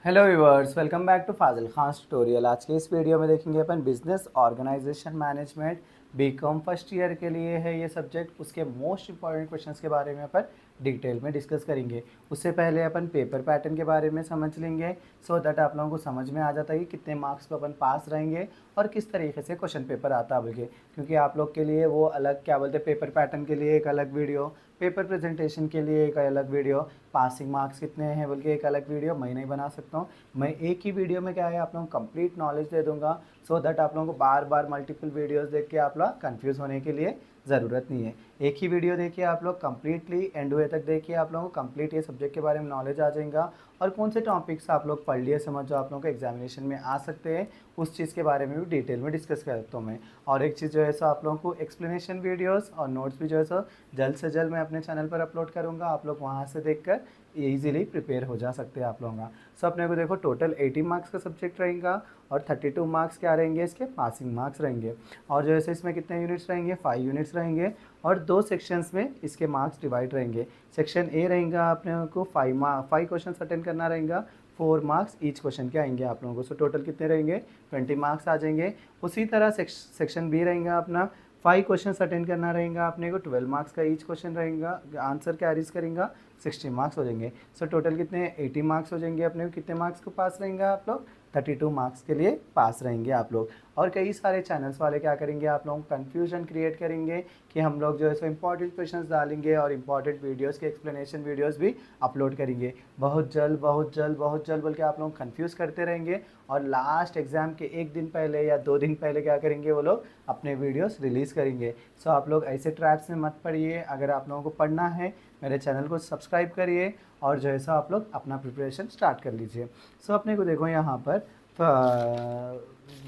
Hello viewers, welcome back to Fazil Khan tutorial. आज के इस वीडियो में देखेंगे अपन business organisation management BCom first year के लिए है ये सब्जेक्ट। उसके मोस्ट इंपॉर्टेंट क्वेश्चंस के बारे में अपन डिटेल में डिस्कस करेंगे। उससे पहले अपन पेपर पैटर्न के बारे में समझ लेंगे सो दैट आप लोगों को समझ में आ जाता है कि कितने मार्क्स को अपन पास रहेंगे और किस तरीके से क्वेश्चन पेपर आता है बल्कि, क्योंकि आप लोग के लिए वो अलग क्या बोलते हैं, पेपर पैटर्न के लिए एक अलग वीडियो, पेपर प्रेजेंटेशन के लिए एक अलग वीडियो, पासिंग मार्क्स कितने हैं बल्कि एक अलग वीडियो मैं नहीं बना सकता हूँ। मैं एक ही वीडियो में क्या है आप लोगों को कंप्लीट नॉलेज दे दूंगा सो दैट आप लोगों को बार बार मल्टीपल वीडियोस देख के आप लोग कंफ्यूज होने के लिए ज़रूरत नहीं है। एक ही वीडियो देखिए आप लोग कंप्लीटली एंड वे तक देखिए, आप लोगों को कंप्लीट ये सब्जेक्ट के बारे में नॉलेज आ जाएगा और कौन से टॉपिक्स आप लोग पढ़ लिए समझ जो आप लोगों को एग्जामिनेशन में आ सकते हैं उस चीज़ के बारे में भी डिटेल में डिस्कस करता हूँ मैं। और एक चीज़ जो है सो आप लोगों को एक्सप्लेनेशन वीडियोस और नोट्स भी जो है सो जल्द से जल्द मैं अपने चैनल पर अपलोड करूँगा, आप लोग वहाँ से देखकर ईजिली प्रिपेयर हो जा सकते हैं आप लोगों का। सो अपने को देखो टोटल 80 मार्क्स का सब्जेक्ट रहेगा और 32 मार्क्स क्या रहेंगे, इसके पासिंग मार्क्स रहेंगे। और जो है इसमें कितने यूनिट्स रहेंगे, 5 यूनिट्स रहेंगे और 2 सेक्शंस में इसके मार्क्स डिवाइड रहेंगे। सेक्शन ए रहेगा अपने को 5 क्वेश्चन अटेंड करना रहेगा, 4 मार्क्स ईच क्वेश्चन के आएंगे आप लोगों को। सो टोटल कितने रहेंगे, 20 मार्क्स आ जाएंगे। उसी तरह सेक्शन बी रहेगा अपना 5 क्वेश्चन अटेंड करना रहेगा अपने को, 12 मार्क्स का ईच क्वेश्चन रहेगा, आंसर कैरीज करेंगे 60 मार्क्स हो जाएंगे। सो टोटल कितने 80 मार्क्स हो जाएंगे अपने को। कितने मार्क्स को पास रहेंगे आप लोग, 32 मार्क्स के लिए पास रहेंगे आप लोग। और कई सारे चैनल्स वाले क्या करेंगे, आप लोगों को कन्फ्यूजन क्रिएट करेंगे कि हम लोग जो है सो इंपॉर्टेंट क्वेश्चंस डालेंगे और इंपॉर्टेंट वीडियोस के एक्सप्लेनेशन वीडियोस भी अपलोड करेंगे। बहुत जल्द बहुत जल्द बहुत जल्द बल्कि आप लोग कन्फ्यूज़ करते रहेंगे और लास्ट एग्ज़ाम के 1 दिन पहले या 2 दिन पहले क्या करेंगे वो लोग अपने वीडियोस रिलीज़ करेंगे। सो आप लोग ऐसे ट्रैप्स में मत पड़िए। अगर आप लोगों को पढ़ना है मेरे चैनल को सब्सक्राइब करिए और जो है सो आप लोग अपना प्रिपरेशन स्टार्ट कर लीजिए। सो अपने को देखो यहाँ पर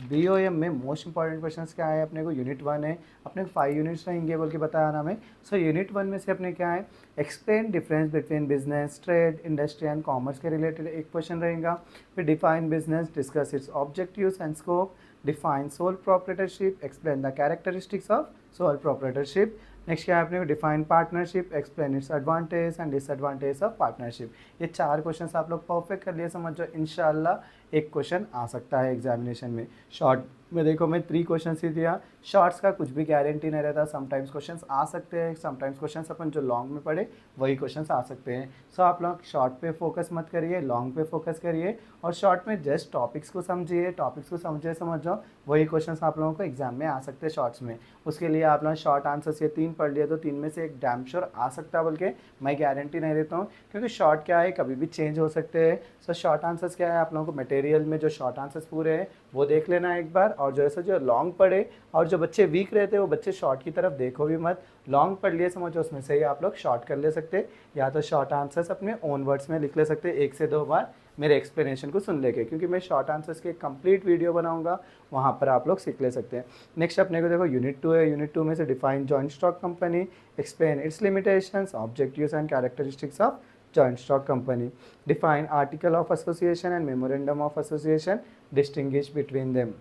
BOM में मोस्ट इंपॉर्टेंट क्वेश्चंस क्या है अपने को, यूनिट 1 है, अपने को 5 यूनिट्स रहेंगे बोल के बताया ना मैं। सो यूनिट 1 में से अपने क्या है, explain difference between business, trade, industry and commerce के रिलेटेड एक क्वेश्चन रहेगा। फिर define business, discuss it's objectives and scope, define sole proprietorship, explain the characteristics of sole proprietorship. Next क्या है अपने को, define partnership, explain it's advantage and disadvantage of partnership. ये 4 question आप लोग परफेक्ट कर लिए समझ जो इंशाल्लाह एक क्वेश्चन आ सकता है एग्जामिनेशन में। शॉर्ट में देखो मैं 3 क्वेश्चन ही दिया, शॉर्ट्स का कुछ भी गारंटी नहीं रहता, समटाइम्स क्वेश्चंस आ सकते हैं, समटाइम्स क्वेश्चंस अपन जो लॉन्ग में पढ़े वही क्वेश्चंस आ सकते हैं। सो आप लोग शॉर्ट पे फोकस मत करिए, लॉन्ग पे फोकस करिए और शॉर्ट में जस्ट टॉपिक्स को समझिए, टॉपिक्स को समझिए समझ जाओ, वही क्वेश्चंस आप लोगों को एग्जाम में आ सकते हैं शॉर्ट्स में। उसके लिए आप लोग शॉर्ट आंसर्स ये 3 पढ़ लिए तो 3 में से एक डैम श्योर आ सकता है, बल्कि मैं गारंटी नहीं देता हूँ क्योंकि शॉर्ट क्या है कभी भी चेंज हो सकते हैं। सो शॉर्ट आंसर्स क्या है, आप लोगों को मटेरियल में जो शॉर्ट आंसर्स पूरे हैं वो देख लेना एक बार, और जो है सो जो लॉन्ग पढ़े और जो बच्चे वीक रहते हैं वो बच्चे शॉर्ट की तरफ देखो भी मत, लॉन्ग पढ़ लिए समझो उसमें से ही आप लोग शॉर्ट कर ले सकते, या तो शॉर्ट आंसर्स अपने ओन वर्ड्स में लिख ले सकते 1 से 2 बार मेरे एक्सप्लेनेशन को सुन लेके, क्योंकि मैं शॉर्ट आंसर्स के कंप्लीट वीडियो बनाऊंगा, वहाँ पर आप लोग सीख ले सकते हैं। नेक्स्ट अपने को देखो यूनिट 2 है, यूनिट 2 में से define joint stock company, explain it's limitations, objectives and characteristics of joint stock company, define article of association and memorandum of association, distinguish between them,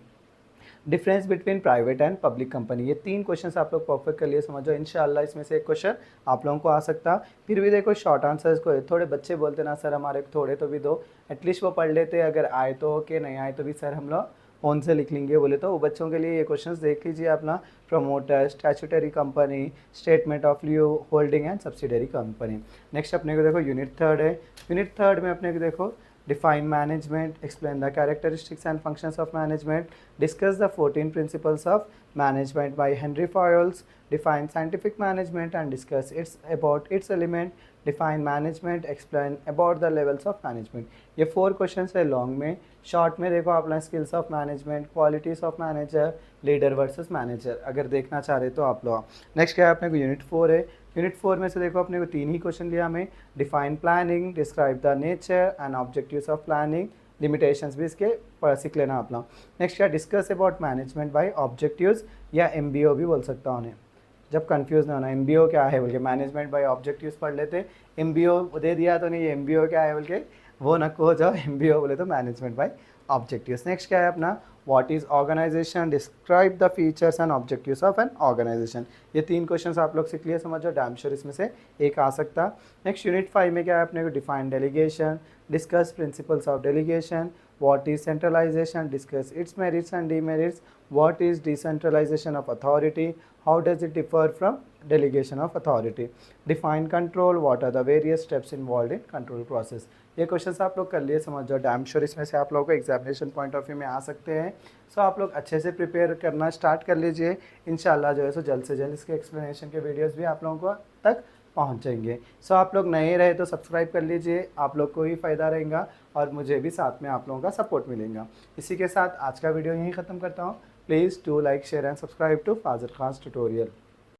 difference between private and public company. ये 3 questions आप लोग perfect कर लिए समझो इंशाल्लाह इसमें से एक क्वेश्चन आप लोगों को आ सकता। फिर भी देखो शॉर्ट आंसर्स को थोड़े बच्चे बोलते ना सर हमारे थोड़े तो भी दो, एटलीस्ट वो पढ़ लेते, अगर आए तो ओके नहीं आए तो भी सर हम लोग फोन से लिख लेंगे बोले तो वो बच्चों के लिए ये क्वेश्चंस देख लीजिए अपना। Promoter, statutory company, statement of lieu, holding and subsidiary company. Next अपने को देखो यूनिट 3 है, यूनिट 3 में अपने को देखो define management, explain the characteristics and functions of management, discuss the 14 principles of management by Henry Fayol, define scientific management and discuss its element, define management, explain about the levels of management। ये 4 questions है long में। Short में देखो अपना skills of management, qualities of manager, leader versus manager अगर देखना चाह रहे तो आप लोग। नेक्स्ट क्या है अपने को यूनिट 4 है, यूनिट 4 में से देखो अपने को 3 ही क्वेश्चन लिया हमें, define planning, describe the nature and objectives of planning, limitations भी इसके सीख लेना आप लोग। नेक्स्ट क्या, discuss about management by objectives या MBO भी बोल सकता हूँ उन्हें, जब कंफ्यूज ना होना MBO क्या है बोल के, मैनेजमेंट बाय ऑब्जेक्टिव्स पढ़ लेते, MBO दे दिया तो नहीं MBO क्या है बोल के वो न को जाओ, MBO बोले तो मैनेजमेंट बाय ऑब्जेक्टिव्स। नेक्स्ट क्या है अपना, what is organisation, describe the features and objectives of an organisation. ये 3 क्वेश्चंस आप लोग सीख लिए, समझो डैम श्योर इसमें से एक आ सकता। नेक्स्ट यूनिट 5 में क्या है अपने को, define delegation, discuss principles of delegation, what is centralization, discuss its merits and demerits, what is decentralization of authority, how does it differ from delegation of authority, define control, what are the various steps involved in control process। ये question आप लोग कर लिए, समझ जाओ damn sure इसमें से आप लोगों को एग्जामिनेशन पॉइंट ऑफ व्यू में आ सकते हैं। सो आप लोग अच्छे से प्रिपेयर करना स्टार्ट कर लीजिए, इंशाल्लाह जो है सो जल्द से जल्द इसके एक्सप्लेनेशन के वीडियोस भी आप लोगों को तक पहुंचेंगे। सो आप लोग नए रहे तो सब्सक्राइब कर लीजिए, आप लोग को ही फ़ायदा रहेगा और मुझे भी साथ में आप लोगों का सपोर्ट मिलेगा। इसी के साथ आज का वीडियो यहीं ख़त्म करता हूँ। Please do like share and subscribe to Fazar Khan tutorial.